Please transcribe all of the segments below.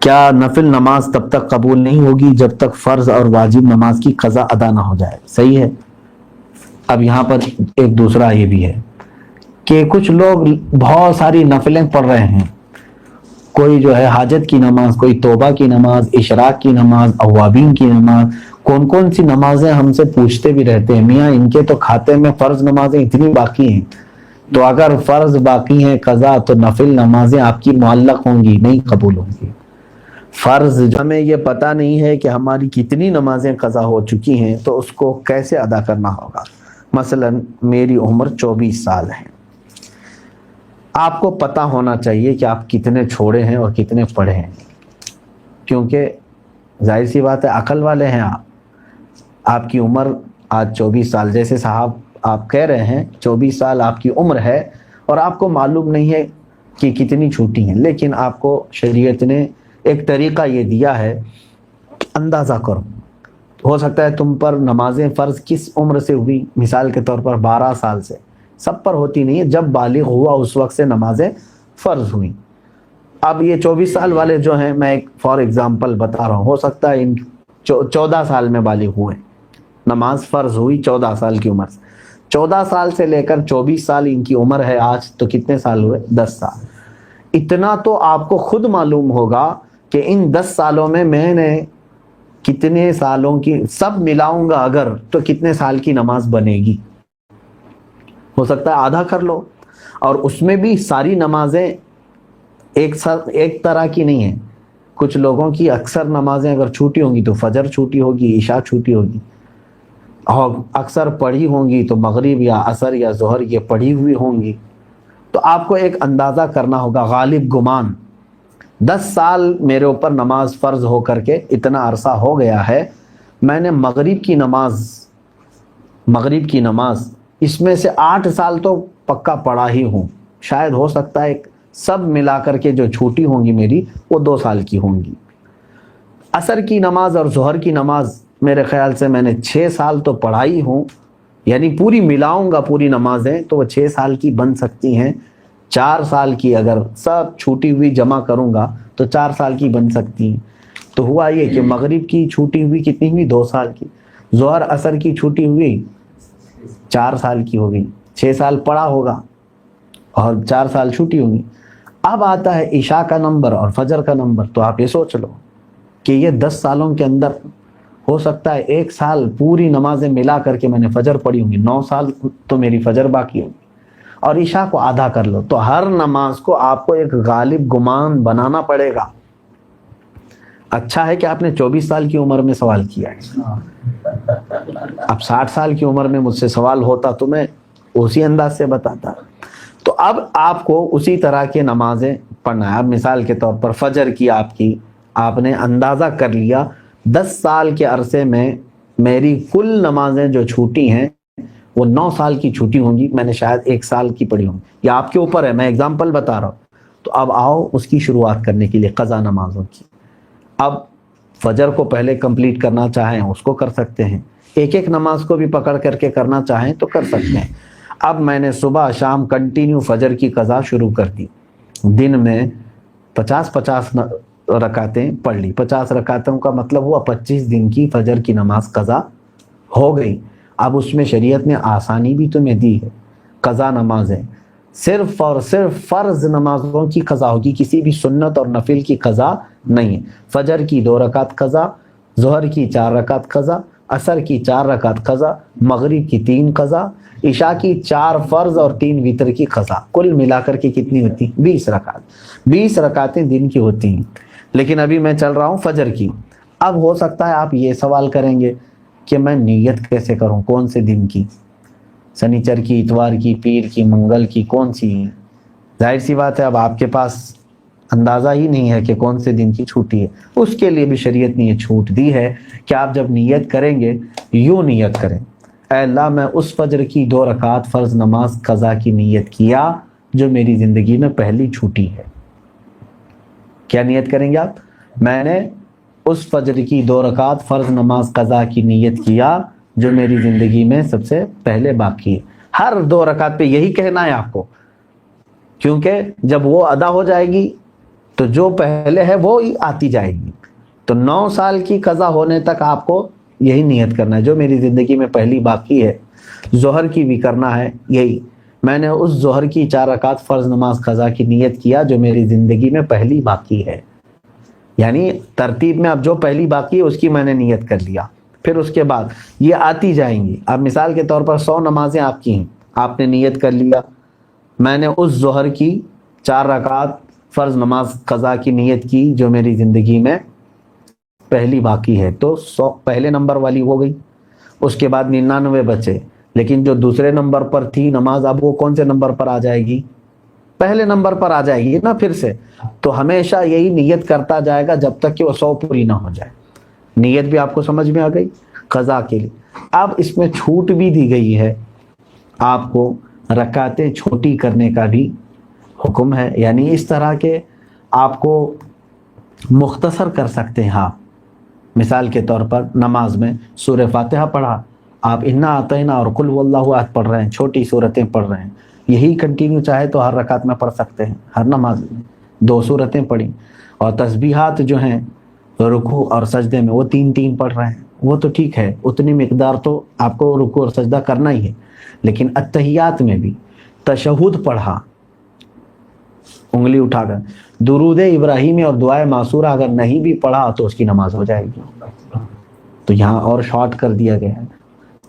کیا نفل نماز تب تک قبول نہیں ہوگی جب تک فرض اور واجب نماز کی قضا ادا نہ ہو جائے؟ صحیح ہے۔ اب یہاں پر ایک دوسرا یہ بھی ہے کہ کچھ لوگ بہت ساری نفلیں پڑھ رہے ہیں، کوئی جو ہے حاجت کی نماز، کوئی توبہ کی نماز، اشراق کی نماز، اوابین کی نماز، کون کون سی نمازیں ہم سے پوچھتے بھی رہتے ہیں، میاں ان کے تو کھاتے میں فرض نمازیں اتنی باقی ہیں، تو اگر فرض باقی ہیں قضا تو نفل نمازیں آپ کی معلق ہوں گی، نہیں قبول ہوں گی۔ فرض ہمیں یہ پتہ نہیں ہے کہ ہماری کتنی نمازیں قضا ہو چکی ہیں تو اس کو کیسے ادا کرنا ہوگا۔ مثلا میری عمر 24 سال ہے، آپ کو پتہ ہونا چاہیے کہ آپ کتنے چھوڑے ہیں اور کتنے پڑھے ہیں، کیونکہ ظاہر سی بات ہے عقل والے ہیں آپ کی عمر آج 24 سال، جیسے صاحب آپ کہہ رہے ہیں 24 سال آپ کی عمر ہے اور آپ کو معلوم نہیں ہے کہ کتنی چھوٹی ہیں، لیکن آپ کو شریعت نے ایک طریقہ یہ دیا ہے کہ اندازہ کرو۔ ہو سکتا ہے تم پر نمازیں فرض کس عمر سے ہوئی، مثال کے طور پر 12 سال سے، سب پر ہوتی نہیں ہے، جب بالغ ہوا اس وقت سے نمازیں فرض ہوئیں۔ اب یہ 24 سال والے جو ہیں، میں ایک فار ایگزامپل بتا رہا ہوں، ہو سکتا ہے ان 14 سال میں بالغ ہوئے، نماز فرض ہوئی 14 سال کی عمر سے، 14 سال سے لے کر 24 سال ان کی عمر ہے آج، تو کتنے سال ہوئے؟ 10 سال۔ اتنا تو آپ کو خود معلوم ہوگا کہ ان 10 سالوں میں نے کتنے سالوں کی سب ملاؤں گا اگر تو کتنے سال کی نماز بنے گی۔ ہو سکتا ہے آدھا کر لو، اور اس میں بھی ساری نمازیں ایک طرح کی نہیں ہیں، کچھ لوگوں کی اکثر نمازیں اگر چھوٹی ہوں گی تو فجر چھوٹی ہوگی، عشاء چھوٹی ہوگی، اور اکثر پڑھی ہوں گی تو مغرب یا عصر یا ظہر یہ پڑھی ہوئی ہوں گی۔ تو آپ کو ایک اندازہ کرنا ہوگا، غالب گمان 10 سال میرے اوپر نماز فرض ہو کر کے اتنا عرصہ ہو گیا ہے، میں نے مغرب کی نماز اس میں سے 8 سال تو پکا پڑھا ہی ہوں، شاید ہو سکتا ہے سب ملا کر کے جو چھوٹی ہوں گی میری وہ 2 سال کی ہوں گی۔ عصر کی نماز اور ظہر کی نماز میرے خیال سے میں نے 6 سال تو پڑھائی ہوں، یعنی پوری ملاؤں گا پوری نمازیں تو وہ 6 سال کی بن سکتی ہیں، 4 سال کی اگر سب چھوٹی ہوئی جمع کروں گا تو 4 سال کی بن سکتی ہیں۔ تو ہوا یہ کہ مغرب کی چھوٹی ہوئی کتنی ہوئی؟ 2 سال کی، ظہر عصر کی چھوٹی ہوئی 4 سال کی ہو گئی، 6 سال پڑھا ہوگا اور 4 سال چھوٹی ہوگی۔ اب آتا ہے عشاء کا نمبر اور فجر کا نمبر، تو آپ یہ سوچ لو کہ یہ 10 سالوں کے اندر ہو سکتا ہے 1 سال پوری نمازیں ملا کر کے میں نے فجر پڑھی ہوں گی، 9 سال تو میری فجر باقی ہوگی، اور عشاء کو آدھا کر لو، تو ہر نماز کو آپ کو ایک غالب گمان بنانا پڑے گا۔ اچھا ہے کہ آپ نے 24 سال کی عمر میں سوال کیا ہے، اب 60 سال کی عمر میں مجھ سے سوال ہوتا تو میں اسی انداز سے بتاتا۔ تو اب آپ کو اسی طرح کے نمازیں پڑھنا ہے۔ اب مثال کے طور پر فجر کی آپ نے اندازہ کر لیا 10 سال کے عرصے میں میری کل نمازیں جو چھوٹی ہیں وہ 9 سال کی چھوٹی ہوں گی، میں نے شاید 1 سال کی پڑھی ہوں، یا آپ کے اوپر ہے، میں اگزامپل بتا رہا ہوں۔ تو اب آؤ اس کی شروعات کرنے کے لیے قضا نمازوں کی۔ اب فجر کو پہلے کمپلیٹ کرنا چاہیں اس کو کر سکتے ہیں، ایک نماز کو بھی پکڑ کر کے کرنا چاہیں تو کر سکتے ہیں۔ اب میں نے صبح شام کنٹینیو فجر کی قضا شروع کر دی، دن میں 50 رکعتیں پڑھ لی، 50 رکعتوں کا مطلب ہوا 25 دن کی فجر کی نماز قضا ہو گئی۔ اب اس میں شریعت نے آسانی بھی تمہیں دی ہے، قضا نمازیں صرف اور صرف فرض نمازوں کی قضا ہوگی، کسی بھی سنت اور نفل کی قضا نہیں ہے۔ فجر کی 2 رکعت قضا، ظہر کی 4 رکعت قضا، عصر کی 4 رکعت قضا، مغرب کی 3 قضا، عشاء کی 4 فرض اور 3 وتر کی قضا، کل ملا کر کے کتنی ہوتی؟ 20 رکعت، 20 رکعتیں دن کی ہوتی ہیں۔ لیکن ابھی میں چل رہا ہوں فجر کی۔ اب ہو سکتا ہے آپ یہ سوال کریں گے کہ میں نیت کیسے کروں، کون سے دن کی، سنیچر کی، اتوار کی، پیر کی، منگل کی، کون سی؟ ظاہر سی بات ہے اب آپ کے پاس اندازہ ہی نہیں ہے کہ کون سے دن کی چھوٹی ہے۔ اس کے لیے بھی شریعت نے یہ چھوٹ دی ہے کہ آپ جب نیت کریں گے یوں نیت کریں، اے اللہ میں اس فجر کی 2 رکعت فرض نماز قضا کی نیت کیا جو میری زندگی میں پہلی چھوٹی ہے۔ کیا نیت کریں گے آپ؟ میں نے اس فجر کی 2 رکعت فرض نماز قضا کی نیت کیا جو میری زندگی میں سب سے پہلے باقی ہے۔ ہر 2 رکعت پہ یہی کہنا ہے آپ کو، کیونکہ جب وہ ادا ہو جائے گی تو جو پہلے ہے وہ ہی آتی جائے گی. تو 9 سال کی قضا ہونے تک آپ کو یہی نیت کرنا ہے, جو میری زندگی میں پہلی باقی ہے, ظہر کی بھی کرنا ہے یہی, میں نے اس ظہر کی 4 رکعت فرض نماز قضا کی نیت کیا جو میری زندگی میں پہلی باقی ہے. یعنی ترتیب میں اب جو پہلی باقی ہے اس کی میں نے نیت کر لیا. پھر اس کے بعد یہ آتی جائیں گی. اب مثال کے طور پر 100 نمازیں آپ کی ہیں, آپ نے نیت کر لیا میں نے اس ظہر کی 4 رکعت فرض نماز قضا کی نیت کی جو میری زندگی میں پہلی باقی ہے, تو 100 پہلے نمبر والی ہو گئی. اس کے بعد 99 بچے, لیکن جو دوسرے نمبر پر تھی نماز اب وہ کون سے نمبر پر آ جائے گی؟ پہلے نمبر پر آ جائے گی نا پھر سے. تو ہمیشہ یہی نیت کرتا جائے گا جب تک کہ وہ 100 پوری نہ ہو جائے. نیت بھی آپ کو سمجھ میں آ گئی قضا کے لیے. اب اس میں چھوٹ بھی دی گئی ہے, آپ کو رکعتیں چھوٹی کرنے کا بھی حکم ہے. یعنی اس طرح کے آپ کو مختصر کر سکتے ہیں آپ. مثال کے طور پر نماز میں سورہ فاتحہ پڑھا, آپ انا اعطینا اور قل هو اللہ احد پڑھ رہے ہیں, چھوٹی صورتیں پڑھ رہے ہیں, یہی کنٹینیو چاہے تو ہر رکعت میں پڑھ سکتے ہیں. ہر نماز میں 2 صورتیں پڑھی, اور تسبیحات جو ہیں رکوع اور سجدے میں وہ 3 پڑھ رہے ہیں, وہ تو ٹھیک ہے, اتنی مقدار تو آپ کو رکوع اور سجدہ کرنا ہی ہے. لیکن اتحیات میں بھی تشہد پڑھا انگلی اٹھا کر, درود ابراہیمی اور دعائے معصورہ اگر نہیں بھی پڑھا تو اس کی نماز ہو جائے گی. تو یہاں اور شارٹ کر دیا گیا ہے.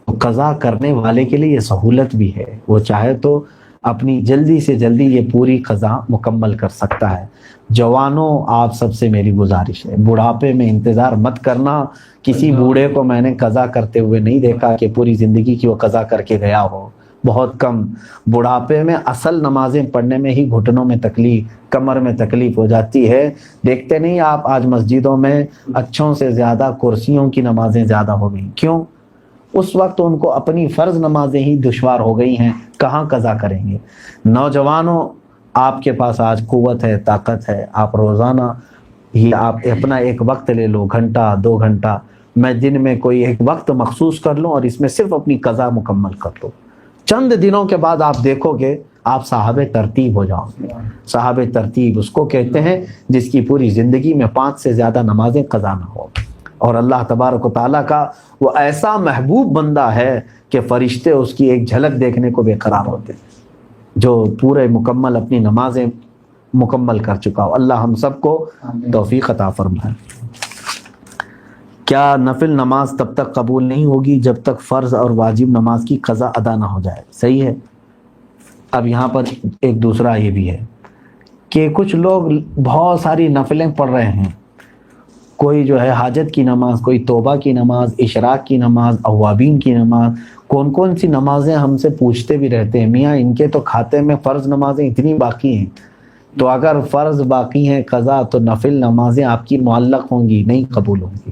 تو قضا کرنے والے کے لیے یہ سہولت بھی ہے, وہ چاہے تو اپنی جلدی سے جلدی یہ پوری قضا مکمل کر سکتا ہے. جوانوں آپ سب سے میری گزارش ہے, بڑھاپے میں انتظار مت کرنا. کسی بوڑھے کو میں نے قضا کرتے ہوئے نہیں دیکھا کہ پوری زندگی کی وہ قضا کر کے گیا ہو, بہت کم. بڑھاپے میں اصل نمازیں پڑھنے میں ہی گھٹنوں میں تکلیف, کمر میں تکلیف ہو جاتی ہے. دیکھتے نہیں آپ آج مسجدوں میں اچھوں سے زیادہ کرسیوں کی نمازیں زیادہ ہو گئیں. کیوں؟ اس وقت ان کو اپنی فرض نمازیں ہی دشوار ہو گئی ہیں, کہاں قضا کریں گے. نوجوانوں آپ کے پاس آج قوت ہے, طاقت ہے, آپ روزانہ ہی آپ اپنا ایک وقت لے لو, گھنٹہ 2 گھنٹہ, میں دن میں کوئی ایک وقت مخصوص کر لوں اور اس میں صرف اپنی قضا مکمل کر لو. چند دنوں کے بعد آپ دیکھو گے آپ صاحب ترتیب ہو جاؤ گے. صاحب ترتیب اس کو کہتے ہیں جس کی پوری زندگی میں 5 سے زیادہ نمازیں قضا نہ ہو. اور اللہ تبارک و تعالیٰ کا وہ ایسا محبوب بندہ ہے کہ فرشتے اس کی ایک جھلک دیکھنے کو بے قرار ہوتے ہیں, جو پورے مکمل اپنی نمازیں مکمل کر چکا ہو. اللہ ہم سب کو توفیق عطا فرمائے. کیا نفل نماز تب تک قبول نہیں ہوگی جب تک فرض اور واجب نماز کی قضا ادا نہ ہو جائے؟ صحیح ہے. اب یہاں پر ایک دوسرا یہ بھی ہے کہ کچھ لوگ بہت ساری نفلیں پڑھ رہے ہیں, کوئی جو ہے حاجت کی نماز, کوئی توبہ کی نماز, اشراق کی نماز, اوابین کی نماز, کون سی نمازیں ہم سے پوچھتے بھی رہتے ہیں, میاں ان کے تو کھاتے میں فرض نمازیں اتنی باقی ہیں, تو اگر فرض باقی ہیں قضا تو نفل نمازیں آپ کی معلق ہوں گی, نہیں قبول ہوں گی.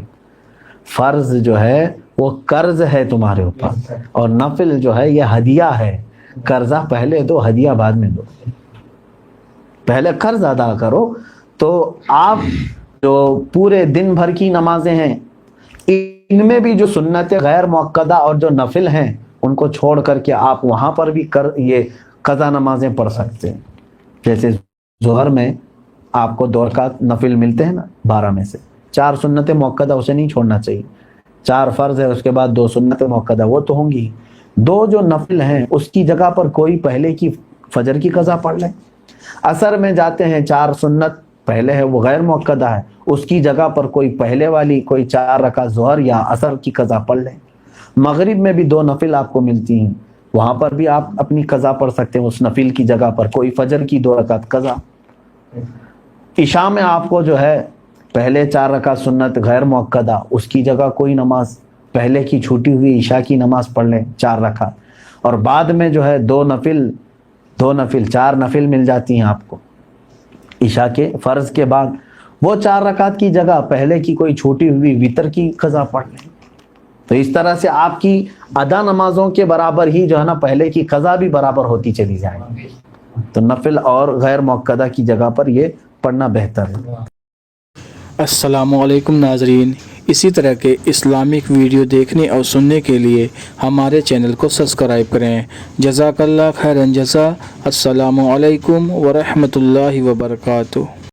فرض جو ہے وہ قرض ہے تمہارے اوپر, اور نفل جو ہے یہ ہدیہ ہے. قرضہ پہلے دو, ہدیہ بعد میں دو. پہلے قرض ادا کرو. تو آپ جو پورے دن بھر کی نمازیں ہیں ان میں بھی جو سنت غیر مؤکدہ اور جو نفل ہیں ان کو چھوڑ کر کے آپ وہاں پر بھی یہ قضا نمازیں پڑھ سکتے ہیں. جیسے ظہر میں آپ کو 2 رکعت نفل ملتے ہیں نا 12 میں سے, 4 سنت مؤکدہ اسے نہیں چھوڑنا چاہیے. 4 فرض ہے, اس کے بعد 2 سنت مؤکدہ وہ تو ہوں گی. 2 جو نفل ہیں اس کی جگہ پر کوئی پہلے کی فجر کی قضا پڑھ لیں. عصر میں جاتے ہیں 4 سنت پہلے ہے وہ غیر مؤکدہ ہے, اس کی جگہ پر کوئی پہلے والی کوئی 4 رکعت ظہر یا عصر کی قضا پڑھ لیں. مغرب میں بھی 2 نفل آپ کو ملتی ہیں, وہاں پر بھی آپ اپنی قضا پڑھ سکتے ہیں, اس نفل کی جگہ پر کوئی فجر کی 2 رکعت قضا. عشاء میں آپ کو جو ہے پہلے 4 رکعت سنت غیر مؤکدہ, اس کی جگہ کوئی نماز پہلے کی چھوٹی ہوئی عشاء کی نماز پڑھ لیں 4 رکعت, اور بعد میں جو ہے 2 نفل 4 نفل مل جاتی ہیں آپ کو عشاء کے فرض کے بعد. وہ 4 رکعت کی جگہ پہلے کی کوئی چھوٹی ہوئی وتر کی قضا پڑھ لیں. تو اس طرح سے آپ کی ادا نمازوں کے برابر ہی جو ہے نا پہلے کی قضا بھی برابر ہوتی چلی جائے گی. تو نفل اور غیر مؤکدہ کی جگہ پر یہ پڑھنا بہتر ہے. السلام علیکم ناظرین, اسی طرح کے اسلامک ویڈیو دیکھنے اور سننے کے لیے ہمارے چینل کو سبسکرائب کریں. جزاک اللہ خیرا جزا. السلام علیکم ورحمۃ اللہ وبرکاتہ.